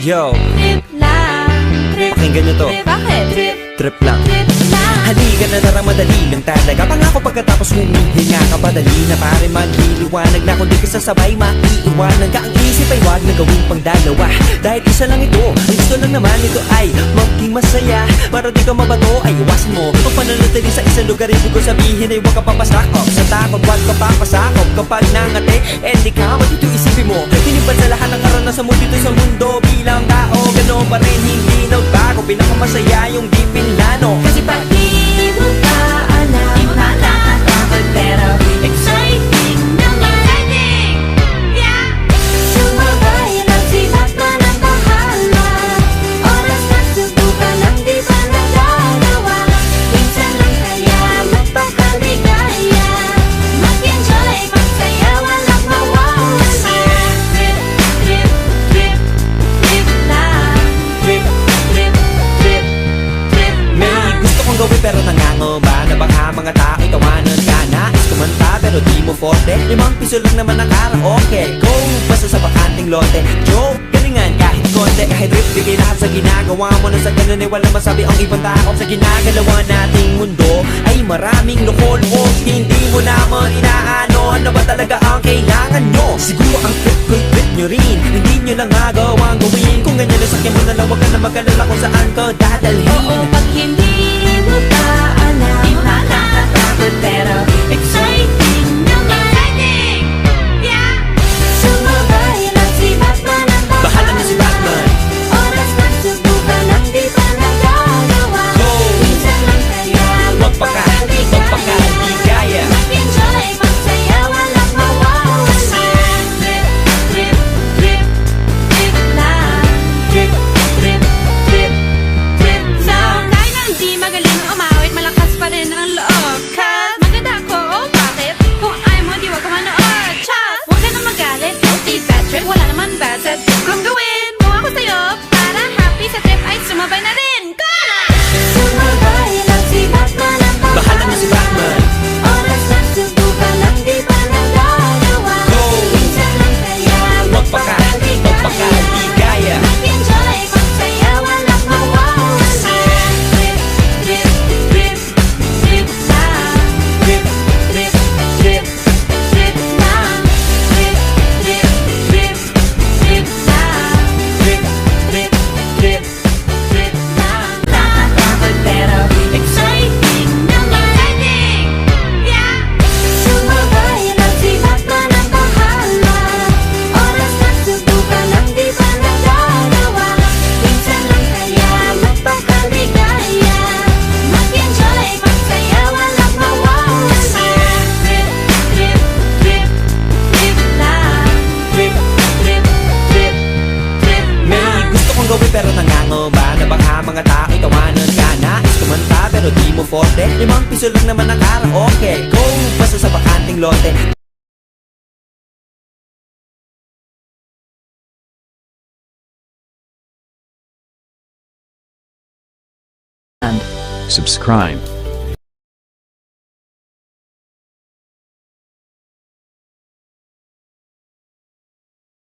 Yo, Trip lang, trip, pakinggan nyo to. bakit? Trip lang. Trip lang. Halika na tara, madali lang talaga. Pangako pagkatapos humihinga ka, padali na pare magliliwanag na. Kung di ka sasabay, maiiwanan ka. Ang isip ay wag na gawing pang dalawa, dahil isa lang ito. Ang gusto lang naman ito ay maging masaya. Para di ka mabato ay iwasan mo ang pananatili sa isang lugar. Ibig ko sabihin ay huwag ka papasakop sa takot, huwag ka papasakop. Kapag nangate, di ka matito isipin mo. Tinipan sa lahat ng karanasan mo dito sa mundo. Bilang tao, ganoon pa rin, hindi nagbago. Pinakamasaya yung di pinlano. Kasi Pag di mo pa alam, nakakatakot pero exciting naman. Yeah! Sumabay lang si Batman ang bahala. Oras na subukan ang di pa nagagawa. Minsan lang kaya magpakaligaya. Mag-enjoy, magsaya, walang mawawala. Trip, trip, trip, trip lang. Trip, trip, trip, trip may lang. gusto kong gawin pero nangangamba na baka mga tao'y tawanan ka. Nais kumanta pero di mo forte. 5 piso lang naman ang karaoke. Go, basta sa bakanting lote. Joke, galingan kahit konti. Kahit rip, bigay lahat sa ginagawa mo. Na sa ganun ay walang masabi ang ibang tao. Sa ginagalawa nating mundo ay maraming loko-loko. Hindi mo naman inaano ano ba talaga ang kailangan nyo. Siguro ang trip ko'y trip nyo rin. Hindi nyo lang agawang gawin. Kung ganyan na sakyan mo na lang, wag ka na mag-alala kung saan ka dadalhin. Oo, pag hindi mo pa alam, nakakatakot pero exciting naman. Yeah! Sumabay lang si Batman ang Bahala na si Batman. Oras na subukan ang di pa nagagawa. Go! Minsan lang kaya magpakaligaya. Mag-enjoy, magsaya, walang mawawala. Trip, trip, trip, trip lang. Trip, trip, trip, trip lang. Kahit na hindi magaling umawit, malakas pa rin ang loob. Cause maganda ako, oh bakit? Kung ayaw mo, di wag ka manood. Chas! Huwag ka na magalit, guilty bad trip. Wala naman bad set kung gawin. Kung ako sa'yo, para happy sa trip ay sumabay na rin. Go na! Sumabay lang si Batman ang Bahala na si Batman. Oras na subukan ang di pa nagagawa. Go! Minsan lang kaya magpakaligaya. Mag-enjoy, magsaya, walang mawawala. Trip, trip, trip, trip lang. Trip, trip, trip, trip lang. Trip, trip, trip, trip lang. Trip, trip, trip, trip lang. Nakakatakot pero exciting naman. Yeah! Sumabay lang si Batman ang bahala. Oras na subukan ang di pa nagagawa. Minsan lang kaya magpakaligaya. Mag-enjoy, magsaya, walang mawawala. Trip, trip, trip, trip lang. Trip, trip, trip, trip May lang. gusto kong gawin pero nangangamba na baka mga tao'y tawanan ka. Nais kumanta pero di mo forte. 5 piso lang naman ang karaoke. Go, basta sa bakanting lote. Subscribe.